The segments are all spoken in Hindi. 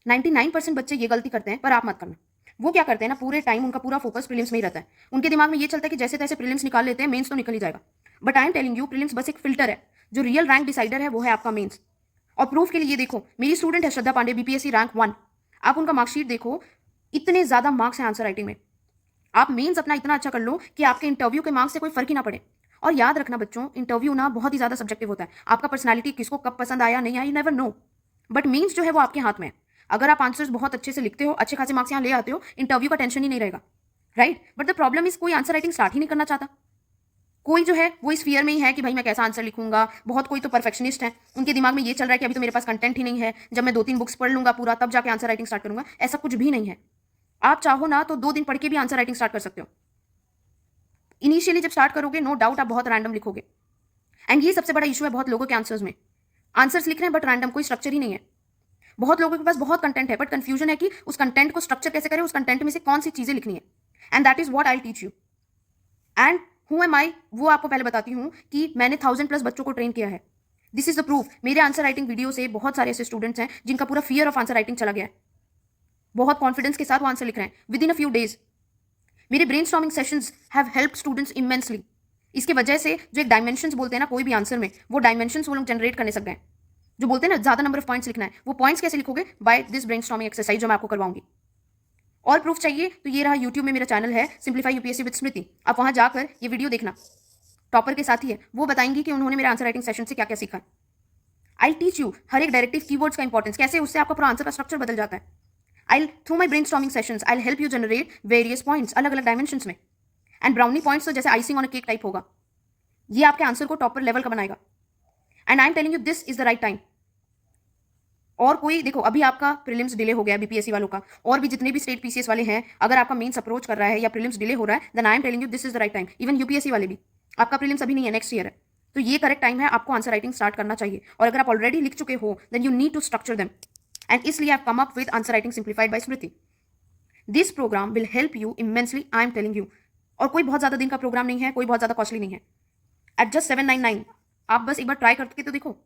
99% बच्चे ये गलती करते हैं, पर आप मत करना। वो क्या करते हैं ना, पूरे टाइम उनका पूरा फोकस प्रीलिम्स में ही रहता है। उनके दिमाग में ये चलता है कि जैसे तैसे प्रीलिम्स निकाल लेते हैं, मेंस तो निकल ही जाएगा। But I am telling you, prelims बस एक फिल्टर है। जो रियल रैंक डिसाइडर है वो है आपका मेंस। और प्रूफ के लिए ये देखो, मेरी स्टूडेंट है श्रद्धा पांडे, बीपीएससी रैंक 1। आप उनका मार्कशीट देखो, इतने ज्यादा मार्क्स हैं आंसर राइटिंग में। आप मेंस अपना इतना अच्छा कर लो कि आपके इंटरव्यू के मार्क्स से कोई फर्क ही ना पड़े। और याद रखना बच्चों, इंटरव्यू ना बहुत ही ज्यादा सब्जेक्टिव होता है। आपका पर्सनालिटी किसको कब पसंद आया नहीं आया, you never know. But mains जो है वो आपके हाथ में है। अगर आप आंसर्स बहुत अच्छे से लिखते हो, अच्छे खासे मार्क्स यहाँ ले आते हो, इंटरव्यू का टेंशन ही नहीं रहेगा। Right, but the problem is कोई आंसर राइटिंग स्टार्ट ही नहीं करना चाहता। कोई जो है वो इस फियर में ही है कि भाई मैं कैसा आंसर लिखूंगा। बहुत कोई तो परफेक्शनिस्ट है, उनके दिमाग में ये चल रहा है कि अभी तो मेरे पास कंटेंट ही नहीं है, जब मैं 2-3 बुक्स पढ़ लूंगा पूरा तब जाके आंसर राइटिंग स्टार्ट करूंगा। ऐसा कुछ भी नहीं है। आप चाहो ना तो 2 दिन पढ़ के भी आंसर राइटिंग स्टार्ट कर सकते हो। इनिशियली जब स्टार्ट करोगे, नो डाउट आप बहुत रैंडम लिखोगे। एंड ये सबसे बड़ा इशू है बहुत लोगों के आंसर्स में। आंसर्स लिख रहे हैं बट रैंडम, कोई स्ट्रक्चर ही नहीं है। बहुत लोगों के पास बहुत कंटेंट है, बट कंफ्यूजन है कि उस कंटेंट को स्ट्रक्चर कैसे करें, उस कंटेंट में से कौन सी चीजें लिखनी है। And that is what I teach you. And who am I, वो आपको पहले बताती हूँ कि मैंने 1000+ बच्चों को ट्रेन किया है। This is the proof. मेरे आंसर राइटिंग वीडियो से बहुत सारे ऐसे स्टूडेंट्स हैं जिनका पूरा फियर ऑफ आंसर राइटिंग चला गया है। बहुत कॉन्फिडेंस के साथ वो आंसर लिख रहे हैं within a few days. मेरे brainstorming sessions have helped students immensely. इसके वजह से जो एक डायमेंशंस बोलते हैं ना कोई भी आंसर में, वो डायमेंशंस वो लोग जनरेट करने सक गए। जो बोलते हैं ना ज्यादा नंबर ऑफ पॉइंट्स लिखना है, वो पॉइंट्स कैसे लिखोगे, बाय दिस ब्रेनस्टॉर्मिंग एक्सरसाइज जो मैं आपको करवाऊंगी। और प्रूफ चाहिए तो ये रहा, यूट्यूब में मेरा चैनल है सिंप्लीफाई यूपीएससी विद स्मृति। आप वहां जाकर ये वीडियो देखना। टॉपर के साथ ही है, वो बताएंगी कि उन्होंने मेरे आंसर राइटिंग सेशन से क्या क्या सीखा। आई टीच यू हर एक डायरेक्टिव कीवर्ड्स का इंपॉर्टेंस कैसे, उससे आपका पूरा आंसर का स्ट्रक्चर बदल जाता है। I through my brainstorming sessions I help you generate various points अलग अलग डायमेंशंस में। एंड ब्राउनी पॉइंट्स तो जैसे icing on a cake type होगा, ये आपके आंसर को टॉपर लेवल का बनाएगा। And I am telling you this is the right time. और कोई देखो, अभी आपका प्रीलिम्स डिले हो गया बीपीएससी वालों का, और भी जितने भी स्टेट पीसीएस वाले हैं, अगर आपका मेंस अप्रोच कर रहा है या प्रीलिम्स डिले हो रहा है, then I am telling you this is the right time. Even UPSC वाले भी, आपका प्रीलिम्स अभी नहीं है, नेक्स्ट ईयर है, तो ये करेक्ट टाइम है आपको आंसर राइटिंग स्टार्ट करना चाहिए। और अगर आप ऑलरेडी लिख चुके हो, then you need to structure them. And इसलिए I have come up with answer writing simplified by Smriti. This program will help you immensely, I am telling you. और कोई बहुत ज्यादा दिन का प्रोग्राम नहीं है, कोई बहुत ज्यादा कॉस्टली नहीं है। एट जस्ट 799 आप बस एक बार ट्राई करके तो देखो।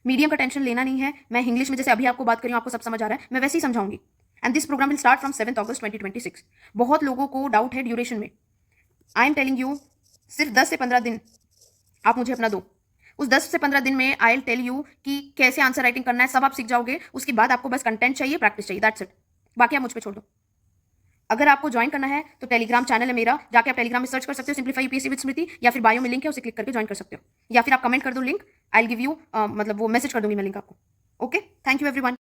मीडियम का टेंशन लेना नहीं है। मैं इंग्लिश में जैसे अभी आपको बात करी हूं, आपको सब समझ आ रहा है, मैं वैसे ही समझाऊंगी। And this program will start from 7 August 2026। बहुत लोगों को डाउट है ड्यूरेशन में। आई एम टेलिंग यू, सिर्फ 10 से 15 दिन आप मुझे अपना दो। उस 10 से 15 दिन में आई विल टेल यू कि कैसे आंसर राइटिंग करना है, सब आप सीख जाओगे। उसके बाद आपको बस कंटेंट चाहिए, प्रैक्टिस चाहिए, दैट्स इट। बाकी आप मुझ पे छोड़ दो। अगर आपको ज्वाइन करना है तो टेलीग्राम चैनल है मेरा, जाके आप टेलीग्राम में सर्च कर सकते हो सिंप्लीफाई यूपीएससी विद स्मृति, या फिर बायो में लिंक है, उसे क्लिक करके ज्वाइन कर सकते हो, या फिर आप कमेंट कर दो link, I will give you, मतलब वो मैसेज कर दूंगी मैं लिंक आपको। Okay, thank you everyone.